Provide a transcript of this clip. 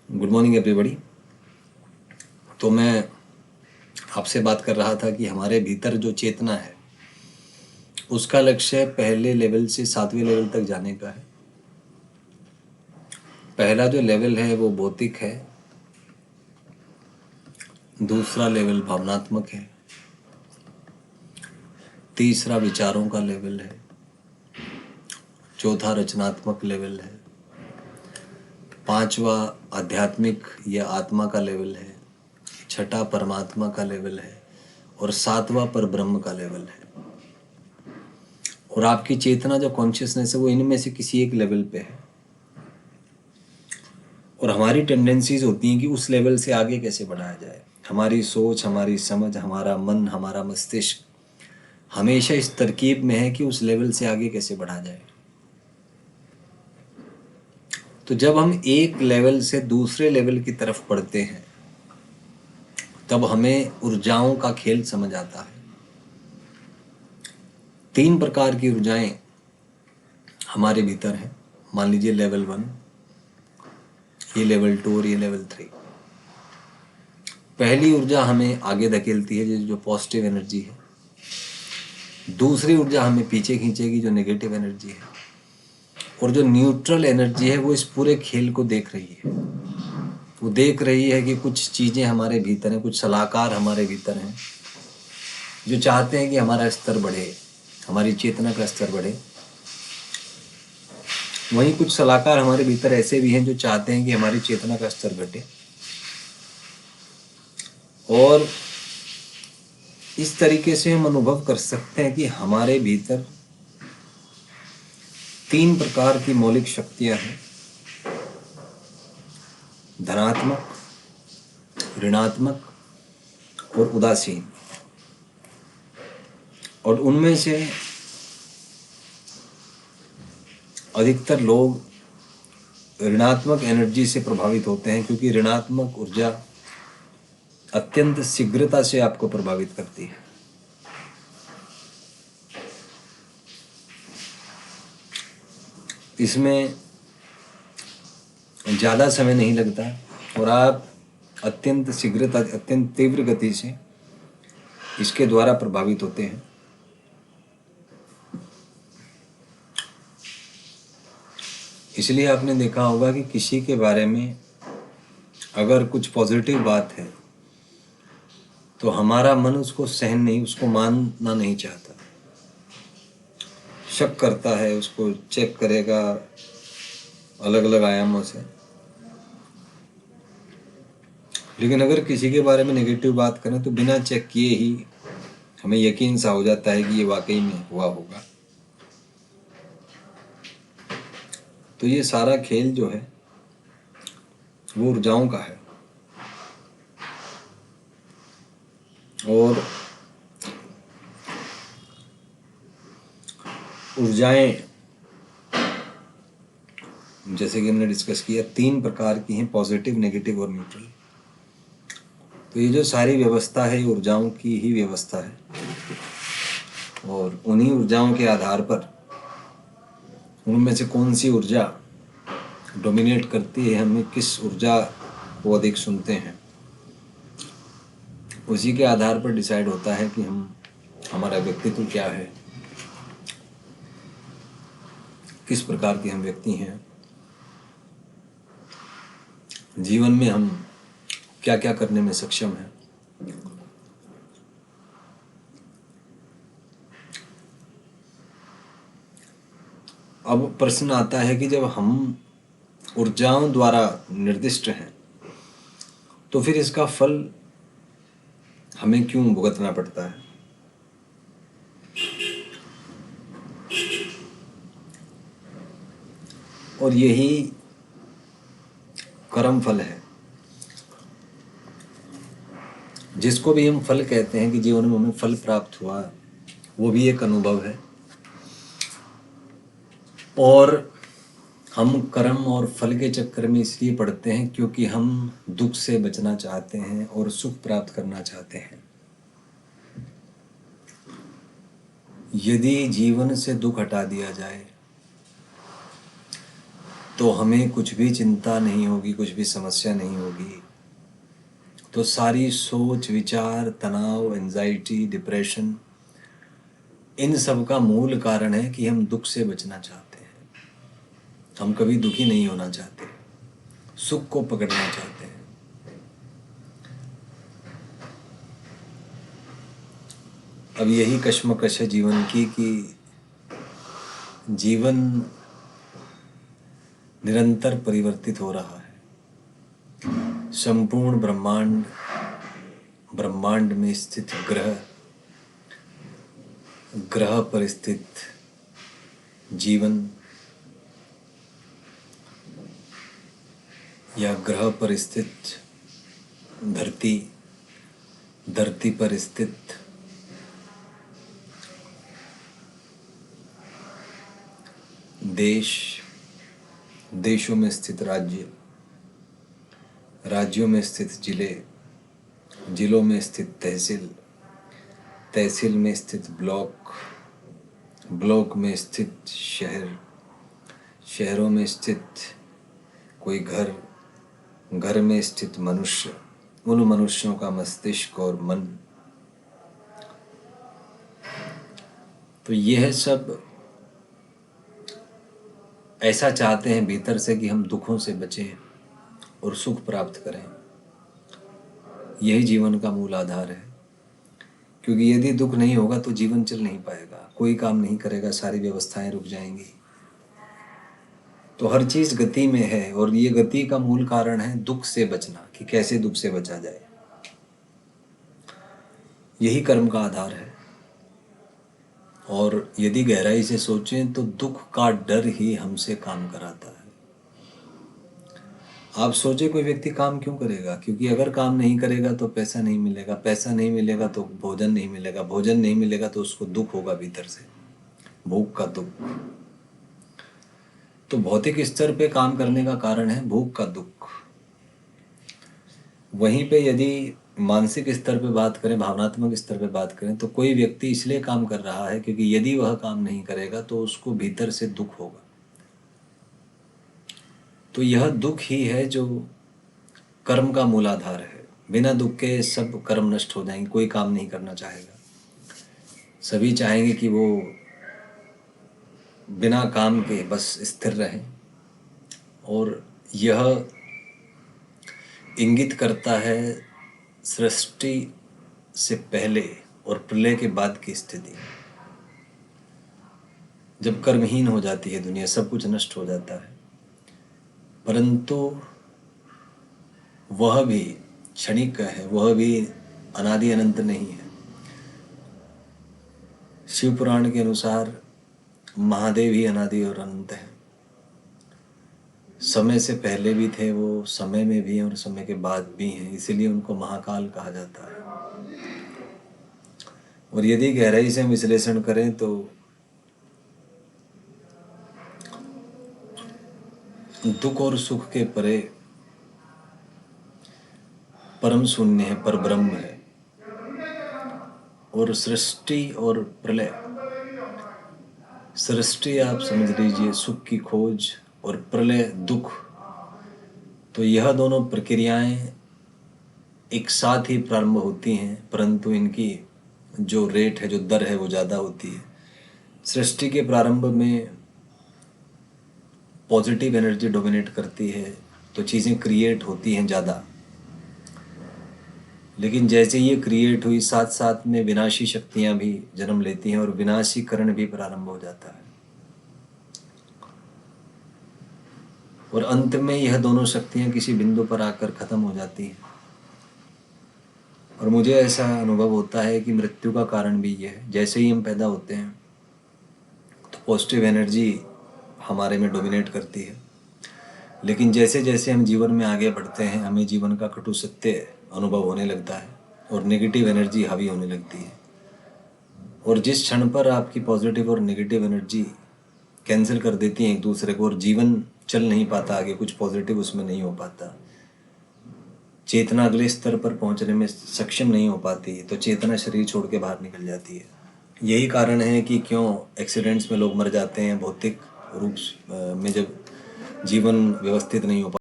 Good morning everybody. तो मैं आपसे बात कर रहा था कि हमारे भीतर जो चेतना है उसका लक्ष्य पहले लेवल से 7वें लेवल तक जाने का है। पहला जो लेवल है वो भौतिक है, दूसरा लेवल भावनात्मक है, तीसरा विचारों का लेवल है, चौथा रचनात्मक लेवल है, पांचवा आध्यात्मिक या आत्मा का लेवल है, छठा परमात्मा का लेवल है और सातवां परब्रह्म का लेवल है। और आपकी चेतना जो कॉन्शियसनेस है वो इनमें से किसी एक लेवल पे है। और हमारी टेंडेंसीज होती हैं कि उस लेवल से आगे कैसे बढ़ाया जाए। हमारी सोच, हमारी समझ, हमारा मन, हमारा मस्तिष्क हमेशा इस तरकीब में है कि उस लेवल से आगे कैसे बढ़ा जाए। तो जब हम एक लेवल से दूसरे लेवल की तरफ बढ़ते हैं तब हमें ऊर्जाओं का खेल समझ आता है। 3 प्रकार की ऊर्जाएं हमारे भीतर हैं। मान लीजिए लेवल 1, ये लेवल 2 और ये लेवल 3। पहली ऊर्जा हमें आगे धकेलती है जो पॉजिटिव एनर्जी है। दूसरी ऊर्जा हमें पीछे खींचेगी जो नेगेटिव एनर्जी है। और जो न्यूट्रल एनर्जी है वो इस पूरे खेल को देख रही है। वो देख रही है कि कुछ चीज़ें हमारे भीतर हैं, कुछ सलाहकार हमारे भीतर हैं जो चाहते हैं कि हमारा स्तर बढ़े, हमारी चेतना का स्तर बढ़े। वहीं कुछ सलाहकार हमारे भीतर ऐसे भी हैं जो चाहते हैं कि हमारी चेतना का स्तर घटे। और इस तरीके से हम अनुभव कर सकते हैं कि हमारे भीतर 3 प्रकार की मौलिक शक्तियां हैं, धनात्मक, ऋणात्मक और उदासीन। और उनमें से अधिकतर लोग ऋणात्मक एनर्जी से प्रभावित होते हैं क्योंकि ऋणात्मक ऊर्जा अत्यंत शीघ्रता से आपको प्रभावित करती है। इसमें ज़्यादा समय नहीं लगता और आप अत्यंत शीघ्रता, अत्यंत तीव्र गति से इसके द्वारा प्रभावित होते हैं। इसलिए आपने देखा होगा कि किसी के बारे में अगर कुछ पॉजिटिव बात है तो हमारा मन उसको सहन नहीं, उसको मानना नहीं चाहता, शक करता है, उसको चेक करेगा अलग अलग आयामों से। लेकिन अगर किसी के बारे में नेगेटिव बात करें तो बिना चेक किए ही हमें यकीन सा हो जाता है कि ये वाकई में हुआ होगा। तो ये सारा खेल जो है वो ऊर्जाओं का है। और ऊर्जाएं जैसे कि हमने डिस्कस किया 3 प्रकार की हैं, पॉजिटिव, नेगेटिव और न्यूट्रल। तो ये जो सारी व्यवस्था है ये ऊर्जाओं की ही व्यवस्था है। और उन्हीं ऊर्जाओं के आधार पर उनमें से कौन सी ऊर्जा डोमिनेट करती है, हमें किस ऊर्जा को अधिक सुनते हैं, उसी के आधार पर डिसाइड होता है कि हमारा व्यक्तित्व क्या है, किस प्रकार के हम व्यक्ति हैं, जीवन में हम क्या क्या करने में सक्षम हैं। अब प्रश्न आता है कि जब हम ऊर्जाओं द्वारा निर्दिष्ट हैं तो फिर इसका फल हमें क्यों भुगतना पड़ता है। और यही कर्म फल है, जिसको भी हम फल कहते हैं कि जीवन में हमें फल प्राप्त हुआ, वो भी एक अनुभव है। और हम कर्म और फल के चक्कर में इसलिए पड़ते हैं क्योंकि हम दुख से बचना चाहते हैं और सुख प्राप्त करना चाहते हैं। यदि जीवन से दुख हटा दिया जाए तो हमें कुछ भी चिंता नहीं होगी, कुछ भी समस्या नहीं होगी। तो सारी सोच विचार, तनाव, एंजाइटी, डिप्रेशन, इन सब का मूल कारण है कि हम दुख से बचना चाहते हैं। हम कभी दुखी नहीं होना चाहते, सुख को पकड़ना चाहते हैं। अब यही कश्मकश है जीवन की कि जीवन निरंतर परिवर्तित हो रहा है। संपूर्ण ब्रह्मांड में स्थित ग्रह पर स्थित जीवन या ग्रह पर स्थित धरती पर स्थित देशों में स्थित राज्यों में स्थित जिलों में स्थित तहसील में स्थित ब्लॉक में स्थित शहरों में स्थित कोई घर में स्थित मनुष्य, उन मनुष्यों का मस्तिष्क और मन, तो यह सब ऐसा चाहते हैं भीतर से कि हम दुखों से बचें और सुख प्राप्त करें। यही जीवन का मूल आधार है, क्योंकि यदि दुख नहीं होगा तो जीवन चल नहीं पाएगा, कोई काम नहीं करेगा, सारी व्यवस्थाएं रुक जाएंगी। तो हर चीज गति में है और ये गति का मूल कारण है दुख से बचना, कि कैसे दुख से बचा जाए। यही कर्म का आधार है। और यदि गहराई से सोचें तो दुख का डर ही हमसे काम कराता है। आप सोचे कोई व्यक्ति काम क्यों करेगा? क्योंकि अगर काम नहीं करेगा तो पैसा नहीं मिलेगा, पैसा नहीं मिलेगा तो भोजन नहीं मिलेगा, भोजन नहीं मिलेगा तो उसको दुख होगा भीतर से, भूख का दुख। तो भौतिक स्तर पे काम करने का कारण है भूख का दुख। वहीं पे यदि मानसिक स्तर पे बात करें, भावनात्मक स्तर पे बात करें, तो कोई व्यक्ति इसलिए काम कर रहा है क्योंकि यदि वह काम नहीं करेगा तो उसको भीतर से दुख होगा। तो यह दुख ही है जो कर्म का मूलाधार है। बिना दुख के सब कर्म नष्ट हो जाएंगे, कोई काम नहीं करना चाहेगा। सभी चाहेंगे कि वो बिना काम के बस स्थिर रहें। और यह इंगित करता है सृष्टि से पहले और प्रलय के बाद की स्थिति, जब कर्महीन हो जाती है दुनिया, सब कुछ नष्ट हो जाता है। परंतु वह भी क्षणिक है, वह भी अनादि अनंत नहीं है। शिव पुराण के अनुसार महादेव ही अनादि और अनंत है। समय से पहले भी थे वो, समय में भी हैं और समय के बाद भी हैं, इसीलिए उनको महाकाल कहा जाता है। और यदि गहराई से हम विश्लेषण करें तो दुख और सुख के परे परम शून्य है, पर ब्रह्म है। और सृष्टि और प्रलय, सृष्टि आप समझ लीजिए सुख की खोज और प्रलय दुख, तो यह दोनों प्रक्रियाएं एक साथ ही प्रारंभ होती हैं, परंतु इनकी जो रेट है, जो दर है, वो ज़्यादा होती है। सृष्टि के प्रारंभ में पॉजिटिव एनर्जी डोमिनेट करती है, तो चीज़ें क्रिएट होती हैं ज़्यादा। लेकिन जैसे ये क्रिएट हुई, साथ साथ में विनाशी शक्तियां भी जन्म लेती हैं और विनाशीकरण भी प्रारंभ हो जाता है। और अंत में यह दोनों शक्तियां किसी बिंदु पर आकर खत्म हो जाती हैं। और मुझे ऐसा अनुभव होता है कि मृत्यु का कारण भी यह है। जैसे ही हम पैदा होते हैं तो पॉजिटिव एनर्जी हमारे में डोमिनेट करती है, लेकिन जैसे जैसे हम जीवन में आगे बढ़ते हैं हमें जीवन का कटु सत्य अनुभव होने लगता है और नेगेटिव एनर्जी हावी होने लगती है। और जिस क्षण पर आपकी पॉजिटिव और नेगेटिव एनर्जी कैंसिल कर देती हैं एक दूसरे को और जीवन चल नहीं पाता आगे, कुछ पॉजिटिव उसमें नहीं हो पाता, चेतना अगले स्तर पर पहुंचने में सक्षम नहीं हो पाती, तो चेतना शरीर छोड़ के बाहर निकल जाती है। यही कारण है कि क्यों एक्सीडेंट्स में लोग मर जाते हैं। भौतिक रूप में जब जीवन व्यवस्थित नहीं हो